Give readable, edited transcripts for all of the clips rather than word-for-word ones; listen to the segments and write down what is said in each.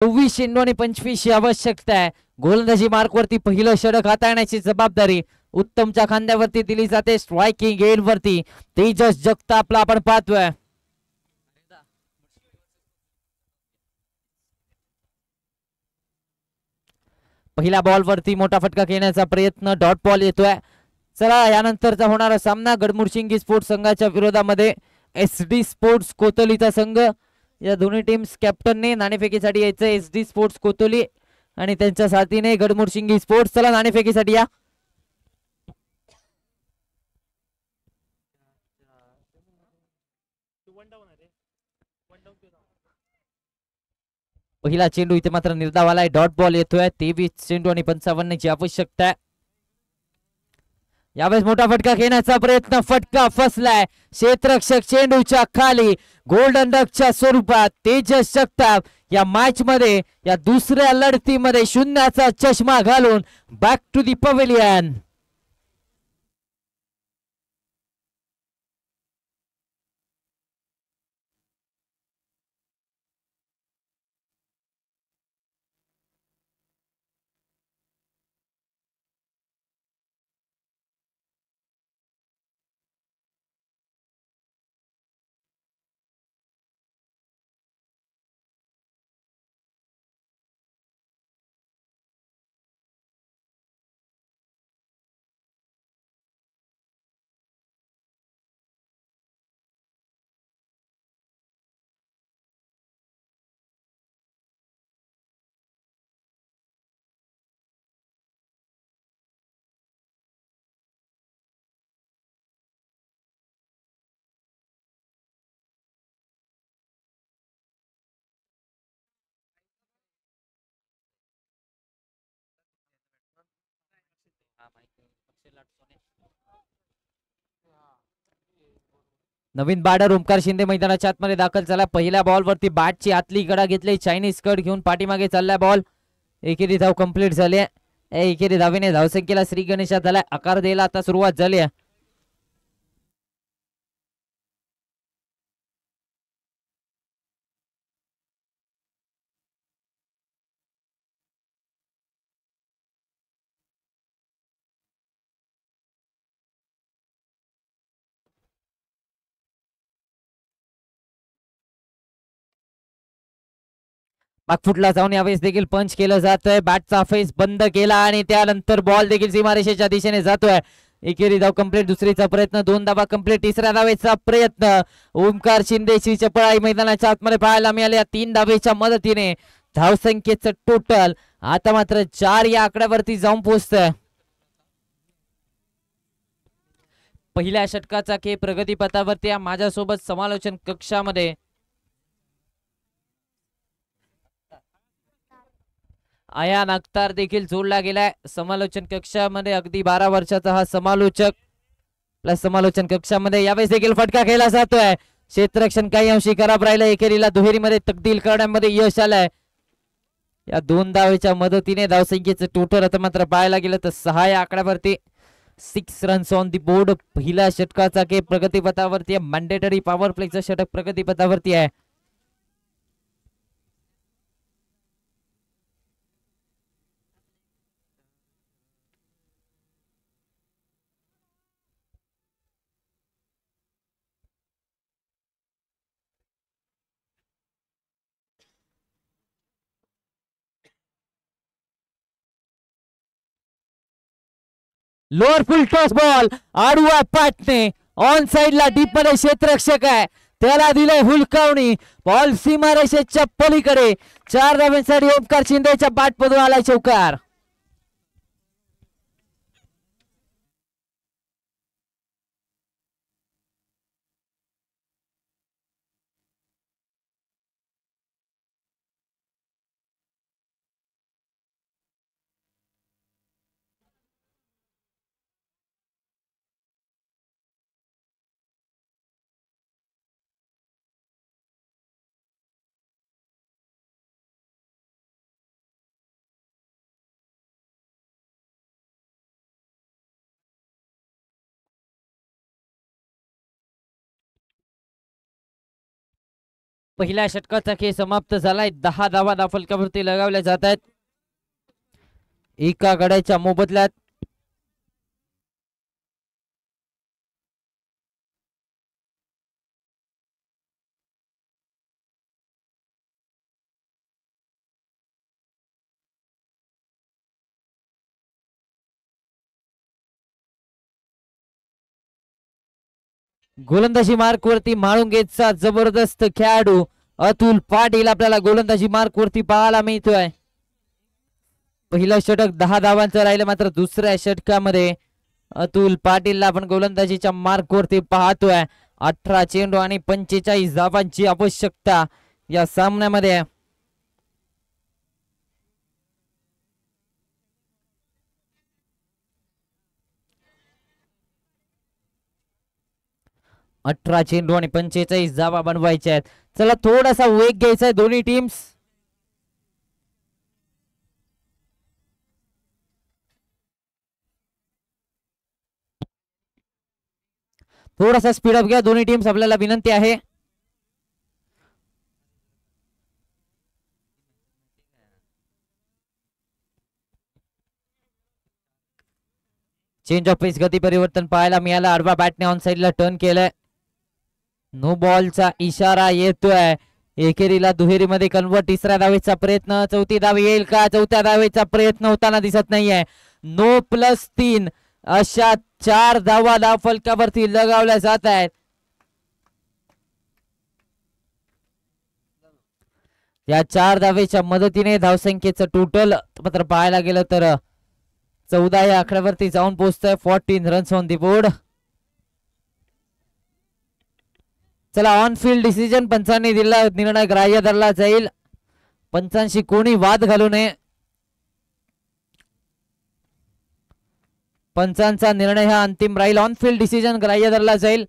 24 चेंडू आणि 25 ही आवश्यकता आहे. गोलंदाजी मार्कवरती पहिलं षटक हाताळण्याची जबाबदारी उत्तमच्या खांद्यावरती दिली जाते. स्ट्रायकिंग एंड वरती तेजस जगतापला आपण पाहतोय. पहिल्या बॉलवरती मोठा फटका घेण्याचा प्रयत्न, डॉट बॉल येतोय. चला यानंतरचा होणारा सामना गडमुडशिंगी स्पोर्ट्स संघाच्या विरोधामध्ये एस डी स्पोर्ट्स कोतोलीचा संघ. या दोन्ही टीम्स कॅप्टनने नाणेफेकीसाठी यायचं. एस डी स्पोर्ट्स कोतोली आणि त्यांच्या साथीने गडमुडशिंगी स्पोर्ट्स. चला नाणेफेकीसाठी या. पहिला चेंडू इथे मात्र निर्धाव आलाय. डॉट बॉल येतोय. 23 चेंडू आणि 55 ची आवश्यकता आहे. यावेळेस मोठा फटका घेण्याचा प्रयत्न, फटका फसलाय क्षेत्ररक्षक चेंडूच्या खाली. गोल्डन डकच्या स्वरूपात तेजस जगताप या मॅच मध्ये, या दुसऱ्या लढतीमध्ये शून्याचा चष्मा घालून बॅक टू दी पवेलियन. नवीन बॅटर ओमकार शिंदे मैदानाच्या आतमध्ये दाखल झाला. पहिल्या बॉलवरती बॅटची आतली कडा घेतली. चायनीज कट घेऊन पाठीमागे चाललाय बॉल. एकेरी धाव कंप्लीट झाली आहे. एकेरी धावेने धावसंख्येला श्री गणेशात झालाय आकार द्यायला आता सुरुवात झाली आहे. बागफुटला जाऊन यावेळेस देखील पंच केलं जातंय. बॅटचा फेस बंद केला आणि त्यानंतर बॉल देखील सीमारेषेच्या दिशेने जातोय. एकेरी धाव कंप्लीट. दुसरीचा प्रयत्न, 2 धावा कंप्लीट. तिसऱ्या धावेचा प्रयत्न. ओमकार शिंदेची चपळाई मैदानाच्या आतमध्ये पाहायला मिळाल्या. 3 धावेच्या मदतीने धावसंख्येचं टोटल आता मात्र 4 या आकड्यावरती जाऊन पोहोचतंय. पहिल्या षटकाचा खेळ प्रगतीपथावरती. माझ्यासोबत समालोचन कक्षामध्ये आयान अख्तार देखील जोडला गेलाय समालोचन कक्षामध्ये. अगदी 12 वर्षाचा हा समालोचक प्लस समालोचन कक्षामध्ये. यावेळेस देखील फटका खेळला जातोय. क्षेत्ररक्षण काही अंशी खराब राहिलं. एकेरीला दुहेरीमध्ये तब्दील करण्यामध्ये यश आलंय. या 2 धावेच्या मदतीने धावसंख्येचं टोटल आता मात्र पाहायला गेलं तर 6 या आकड्यावरती. 6 रन्स ऑन दी बोर्ड. पहिल्या षटकाचा खेळ प्रगतीपथावरती आहे. मॅन्डेटरी पॉवर प्लेचं षटक प्रगतीपथावरती आहे. लोअर फुल टॉस बॉल आडवा पाटणे ऑन साइडला डीप मध्ये क्षेत्ररक्षक आहे त्याला दिलंय हुलकावणी. बॉल सीमारेषेच्या पलीकडे. 4 धावांसाठी ओमकार शिंदेच्या बॅटमधून आलाय चौकार. पहिल्या षटकाचा खेळ समाप्त झालाय. 10 धावा फलकावरती लगावल्या जात आहेत एका गड्याच्या मोबदल्यात. गोलंदाजी मार्क वरती माळुंगेचा जबरदस्त खेळाडू अतुल पाटील आपल्याला गोलंदाजी मार्क वरती पाहायला मिळतोय. पहिलं षटक 10 धावांचं राहिलं, मात्र दुसऱ्या षटकामध्ये अतुल पाटीलला आपण गोलंदाजीच्या मार्क वरती पाहतोय. 18 चेंडू आणि 45 धावांची आवश्यकता या सामन्यामध्ये. अठरा चेंडू आणि 45 धावा बनवायच्या आहेत. चला थोडासा वेग घ्यायचा आहे दोन्ही टीम्स. थोडासा स्पीडअप घ्या दोन्ही टीम्स, आपल्याला विनंती आहे. चेंज ऑफ पेस गती परिवर्तन पाहायला मिळालं. आडवा बॅटने ऑन साइडला टर्न केलंय. नो बॉलचा इशारा येतोय. एकेरीला दुहेरीमध्ये कन्वर्ट. तिसऱ्या धावेचा प्रयत्न, चौथी धाव येईल का? चौथ्या धावेचा प्रयत्न होताना दिसत नाहीये. 9+3 अशा 4 धावा फलकावरती लगावल्या जात आहेत. या 4 धावेच्या मदतीने धावसंख्येचं टोटल मात्र पाहायला गेलं तर 14 या आकड्यावरती जाऊन पोहोचतोय. 14 रन्स ऑन दी बोर्ड. चला ऑन फील्ड डिसिजन पंचांनी दिला, निर्णय ग्राह्य धरला जाईल. पंचांशी कोणी वाद घालू नये. पंचांचा निर्णय हा अंतिम राहील. ऑन फील्ड डिसिजन ग्राह्य धरला जाईल.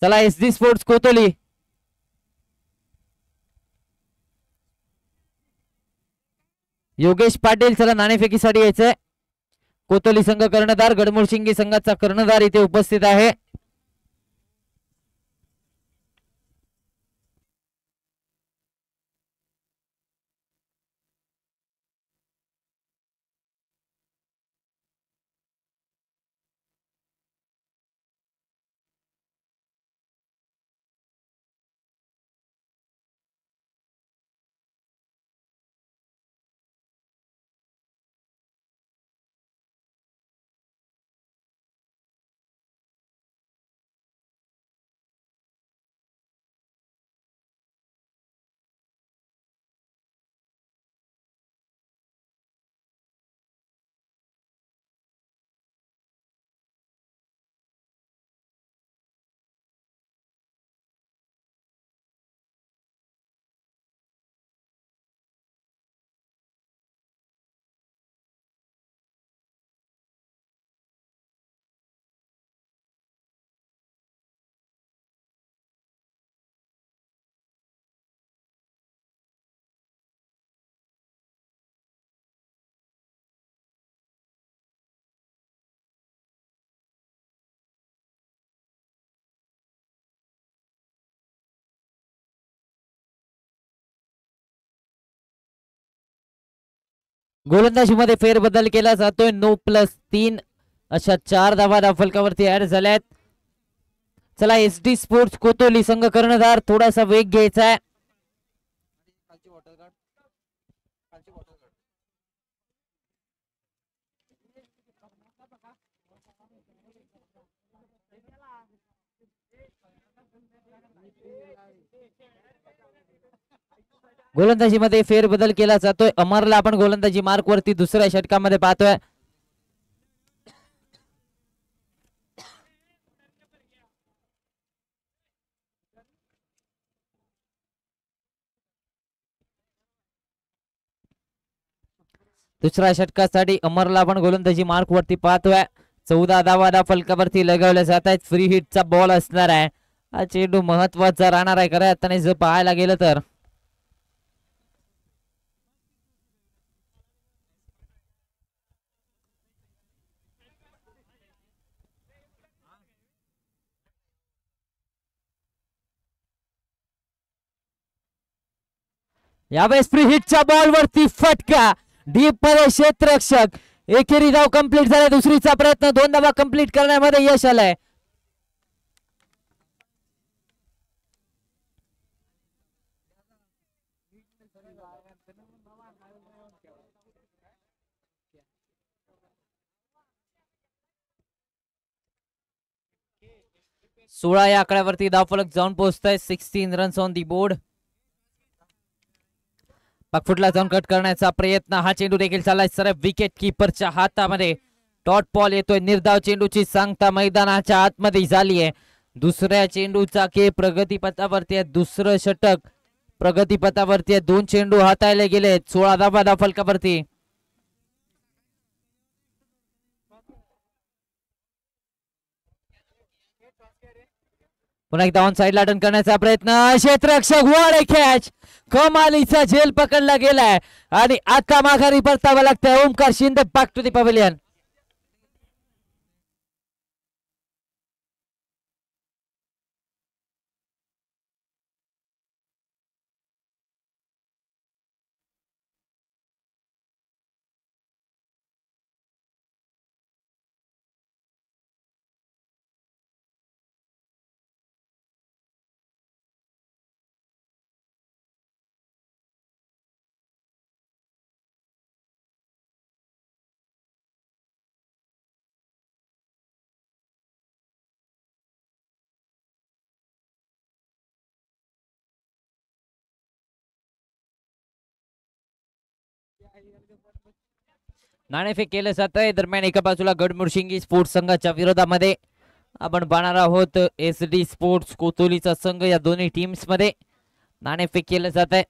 चला SD स्पोर्ट्स कोतोली योगेश पाटील, चला नाणेफेकीसाठी यायचंय. कोतोली संघ कर्णधार, गडमुळशिंगी संघाचा कर्णधार इथे उपस्थित आहे. गोलंदाजीमध्ये फेरबदल केला जातोय. 9+3 अशा 4 धावा फलकावरती ऍड झाल्यात. चला SD स्पोर्ट्स कोतोली संघ कर्णधार, थोडासा वेग घ्यायचा आहे. गोलंदाजीमध्ये फेरबदल केला जातोय. अमरला आपण गोलंदाजी मार्क वरती दुसऱ्या षटकामध्ये पाहतोय. दुसऱ्या षटकासाठी अमरला आपण गोलंदाजी मार्क वरती पाहतोय. 14 धावा फलकावरती लगावल्या जात आहेत. फ्री हिटचा बॉल असणार आहे. हा चेंडू महत्वाचा राहणार आहे खरं आता जर पाहायला गेलं तर. यावेळेस फ्री हिटच्या बॉल वरती फटका डीप मध्ये क्षेत्ररक्षक एकेरी धाव कंप्लीट झाला. दुसरीचा प्रयत्न 2 धावा कंप्लीट करण्यामध्ये यश आलंय. सोळा या आकड्यावरती धावफलक जाऊन पोहोचतोय. 16 रन्स ऑन दी बोर्ड. पकफुटला जाऊन कट करण्याचा प्रयत्न. हा चेंडू देखील चाललाय सरळ विकेट किपरच्या हातामध्ये. डॉट बॉल येतोय. निर्धाव चेंडूची सांगता मैदानाच्या आतमध्ये झाली आहे. दुसऱ्या चेंडूचा खेळ प्रगतीपथावरती आहे. दुसरं षटक प्रगतीपथावरती आहे. 2 चेंडू हाताळले गेले. 16 धावा धावफलकावरती. पुन्हा एकदा ऑन साइडला टर्न करण्याचा प्रयत्न. क्षेत्ररक्षक वाडे कॅच. कमालीचा झेल पकडला गेलाय आणि आता माघारी परतावं लागतंय. Omkar Shinde back to the pavilion. नाणेफेक केलं जात आहे. दरम्यान एका बाजूला गडमुडशिंगी स्पोर्ट्स संघाच्या विरोधामध्ये आपण पाहणार आहोत एस डी स्पोर्ट्स कोतोलीचा संघ. या दोन्ही टीम्स मध्ये नाणेफेक केलं जात आहे.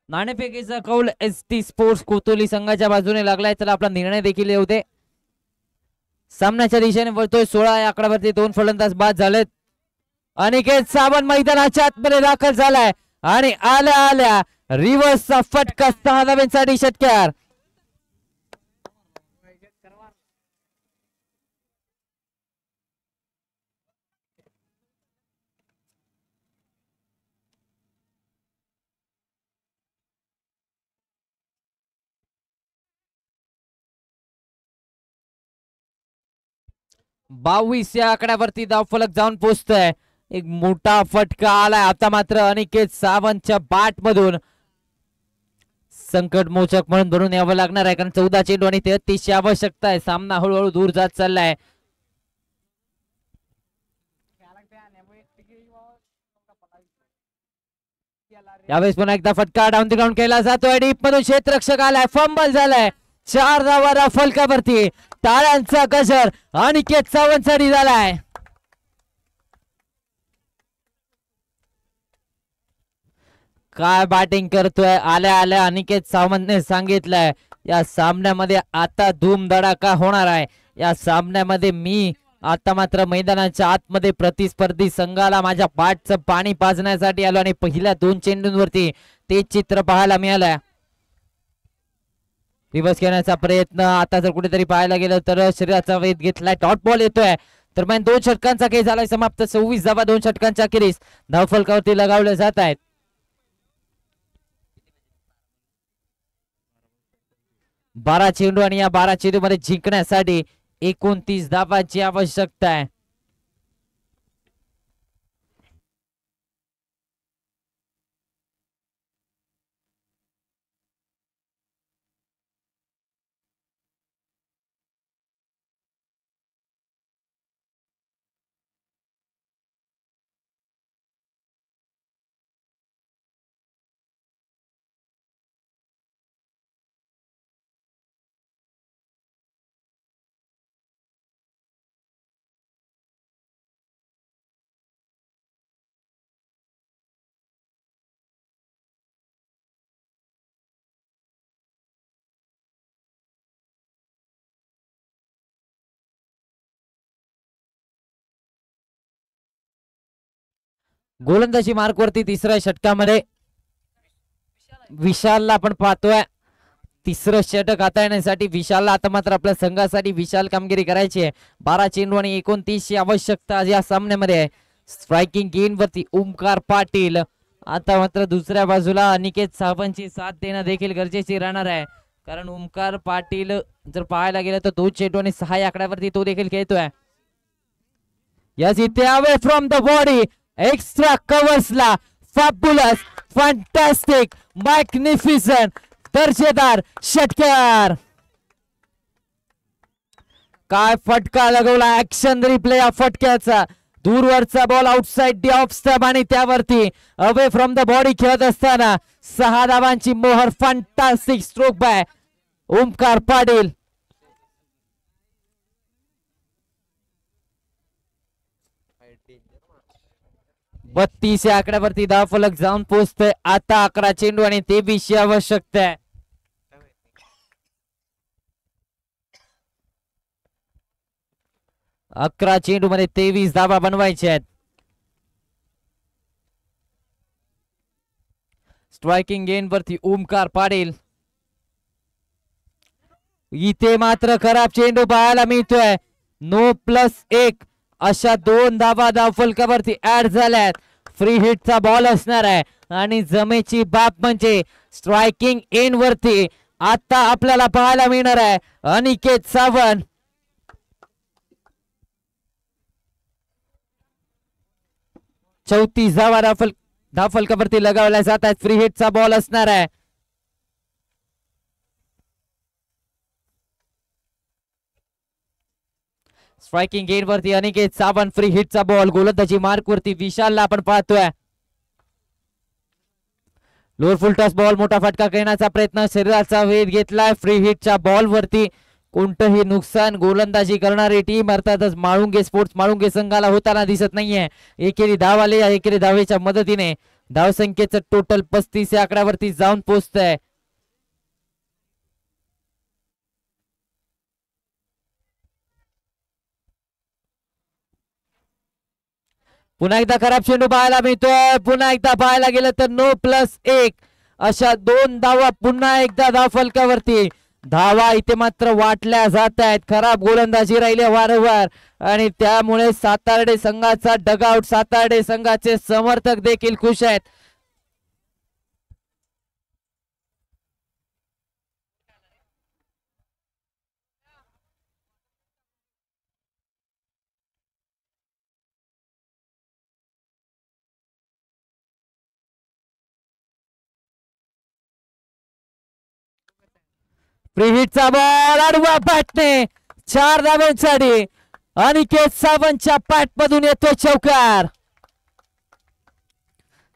नाणेफेकीचा कौल एस टी स्पोर्ट्स कोतोली संघाच्या बाजूने लागलाय. तर आपला निर्णय देखील येऊ दे. सामन्याच्या दिशेने वळतोय. 16 या आकड्यावरती 2 फलंदाज बाद झालेत. अनिकेत सावंत मैदानाच्या आतमध्ये दाखल झालाय आणि आल्या आल्या रिव्हर्सचा फटका 6 धावांसाठी षटकार. बावीस या आकड्यावरती धावफलक जाऊन पोहोचतोय. एक मोठा फटका आलाय. आता मात्र अनिकेत सावंतच्या बॅट मधून संकट मोचक म्हणून धरून यावं लागणार आहे. कारण 14 चेंडू आणि 33 आवश्यकता आहे. सामना हळूहळू दूर जात चाललाय. यावेळेस पुन्हा एकदा फटका डाऊन द ग्राउंड केला जातोय. डीप मधून क्षेत्ररक्षक आलाय. फंबल झालाय. 4 धावा फलकावरती. टाळ्यांचा गजर अनिकेत सावंतसाठी झालाय. काय बॅटिंग करतोय. आल्या आल्या अनिकेत सावंतने सांगितलंय या सामन्यामध्ये आता धूमधडाका होणार आहे. या सामन्यामध्ये मी आता मात्र मैदानाच्या आतमध्ये प्रतिस्पर्धी संघाला माझ्या बॅटचं पाणी पाजण्यासाठी आलो आणि पहिल्या 2 चेंडूंवरती ते चित्र पाहायला मिळालंय. रिव्हर्स घेण्याचा प्रयत्न. आता जर कुठेतरी पाहायला गेलं तर शरीराचा वेध घेतलाय. डॉट बॉल येतोय. दरम्यान 2 षटकांचा खेळ झालाय समाप्त. 26 धावा 2 षटकांच्या अखेरीस धावफलकावरती लगावले जात आहेत. 12 चेंडू आणि या 12 चेंडू मध्ये जिंकण्यासाठी 29 धावांची आवश्यकता आहे. गोलंदाजी मार्क वरती तिसऱ्या षटकामध्ये विशालला आपण पाहतोय. तिसरं षटक हाताळण्यासाठी विशालला आता मात्र आपल्या संघासाठी विशाल कामगिरी करायची आहे. 12 चेंडू आणि 29 ची आवश्यकता या सामन्यामध्ये आहे. स्ट्रायकिंग गेन वरती ओमकार पाटील. आता मात्र दुसऱ्या बाजूला अनिकेत सावंतची साथ देणं देखील गरजेची राहणार आहे, कारण ओमकार पाटील जर पाहायला गेलं तर 2 चेंडू आणि 6 आकड्यावरती तो देखील खेळतोय. यस, इथे away from the body extra कव्हर्सला फॅब्युलस फॅन्टॅस्टिक मॅग्निफिसंट दर्जेदार षटकार. काय फटका लगवला, ऍक्शन रिप्ले या फटक्याचा. दूरवरचा ball outside the off stump आणि त्यावरती अवे फ्रॉम द बॉडी खेळत असताना 6 धावांची मोहर. Fantastic stroke bye Omkar Patil. बत्तीस या आकड्यावरती धावफलक जाऊन पोहोचतोय. आता 11 चेंडू आणि 23 ची आवश्यकता आहे. अकरा चेंडू मध्ये 23 धावा बनवायचे आहेत. स्ट्रायकिंग गेन वरती ओमकार पाटील. इथे मात्र खराब चेंडू पाहायला मिळतोय. 9+1 अशा 2 धावा धावफलकावरती ऍड झाल्यात. फ्री हिटचा बॉल असणार आहे आणि जमेची बाब म्हणजे स्ट्रायकिंग एन वरती आता आपल्याला पाहायला मिळणार आहे अनिकेत सावंत. चौतीस धावा धावफलकावरती लगावल्या जात आहेत. फ्री हिटचा बॉल असणार आहे. स्ट्रायकिंग गेन वरती अनिकेत सावंत. फ्री हिटचा बॉल गोलंदाजी मार्क वरती विशालला आपण पाहतोय. लोअर फुल टॉस बॉल, मोठा फटका खेळण्याचा प्रयत्न, शरीराचा वेध घेतलाय. फ्री हिटच्या बॉल वरती कोणतंही नुकसान गोलंदाजी करणारी टीम अर्थातच माळुंगे स्पोर्ट्स माळुंगे संघाला होताना दिसत नाहीये. एकेरी धाव आली. या एकेरी धावेच्या मदतीने धावसंख्येचं टोटल 35 या आकड्यावरती जाऊन पोहोचतंय. पुन्हा एकदा खराब चेंडू पाहायला मिळतोय. पुन्हा एकदा पाहायला गेलं तर 9+1 अशा 2 धावा पुन्हा एकदा धावफलकावरती. धावा इथे मात्र वाटल्या जात आहेत. खराब गोलंदाजी राहिली वारंवार आणि त्यामुळे सातार्डे संघाचा डगआउट, सातार्डे संघाचे समर्थक देखील खुश आहेत. फ्री हिटचा बॉल आडवा बॅटने 4 धावांसाठी अनिकेत सावंतच्या पॅट मधून येतोय चौकार.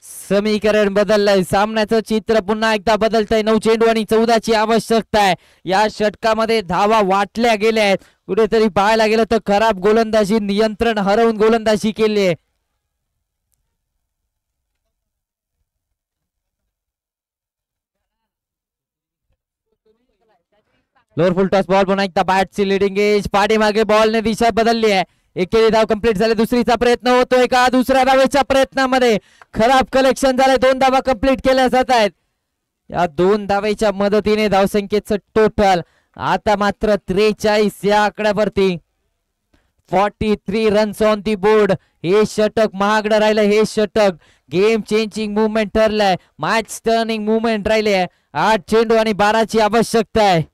समीकरण बदललंय. सामन्याचं चित्र पुन्हा एकदा बदलतंय. 9 चेंडू आणि 14 ची आवश्यकता आहे. या षटकामध्ये धावा वाटल्या गेल्या आहेत. कुठेतरी पाहायला गेलं तर खराब गोलंदाजी, नियंत्रण हरवून गोलंदाजी केली आहे. लोअर फुल टॉस बॉल पुन्हा एकदा बॅटची लिडिंग एज. पाठीमागे बॉलने दिशा बदलली आहे. एकेरी धाव कंप्लीट झाली. दुसरीचा प्रयत्न होतोय का? दुसऱ्या धावेच्या प्रयत्नामध्ये खराब कलेक्शन झालंय. 2 धावा कंप्लीट केल्या जात आहेत. या 2 धावेच्या मदतीने धावसंख्येचं टोटल आता मात्र 43 या आकड्यावरती. 43 रन्स ऑन दी बोर्ड. हे षटक महागडं राहिलं. हे षटक गेम चेंजिंग मुवमेंट ठरलंय. मॅच टर्निंग मुवमेंट राहिले आहे. 8 चेंडू आणि 12 ची आवश्यकता आहे.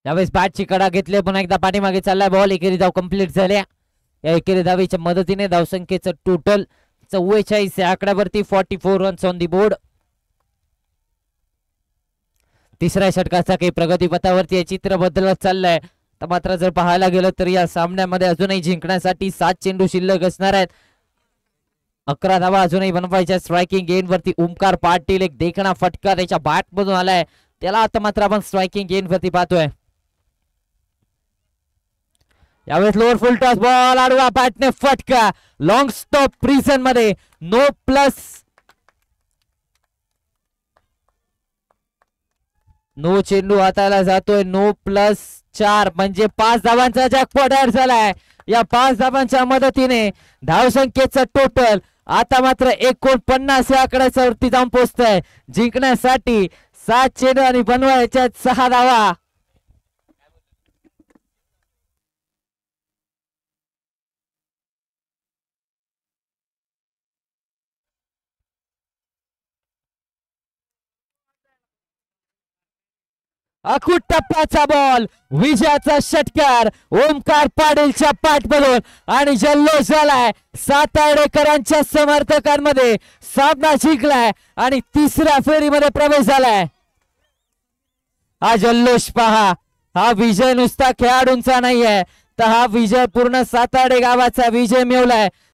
यावेळेस बॅटची कडा घेतली. पुन्हा एकदा पाठीमागे चाललाय बॉल. एकेरी धाव कंप्लीट झाल्या. या एकेरी धावेच्या मदतीने धावसंख्येचं टोटल 44 या आकड्यावरती. 44 रन्स ऑन दी बोर्ड. तिसऱ्या षटकाचा काही प्रगतीपथावरती चित्र बदलत चाललंय. तर मात्र जर पाहायला गेलं तर या सामन्यामध्ये अजूनही जिंकण्यासाठी 7 चेंडू शिल्लक असणार आहेत. 11 धावा अजूनही बनवायच्या. स्ट्रायकिंग गेन वरती ओमकार पाटील. एक देखणा फटका त्याच्या बॅट मधून आलाय. त्याला आता मात्र आपण स्ट्रायकिंग गेन वरती पाहतोय. यावेळेस लोअर फुल टॉस बॉल आडवा बॅटने फटका. लॉंग स्टॉप प्रिझन मध्ये. 9+. नो चेंडू हाताला जातोय. 9+4 म्हणजे 5 धावांचा जॅकपॉट ऍड झालाय. या 5 धावांच्या मदतीने धावसंख्येचं टोटल आता मात्र 49 या आकड्याच्या वरती जाऊन पोहोचतंय. जिंकण्यासाठी 7 चेंडू आणि बनवायच्या 6 धावा. अखूट टप्प्याचा बॉल, विजयाचा षटकार ओमकार पाटीलच्या पाठमधून आणि जल्लोष झालाय. सातार्डेकरांच्या समर्थकांमध्ये सामना जिंकलाय आणि तिसऱ्या फेरीमध्ये प्रवेश झालाय. हा जल्लोष पहा. हा विजय नुसता खेळाडूंचा नाहीये, तर हा विजय पूर्ण सातार्डे गावाचा विजय मिळवलाय.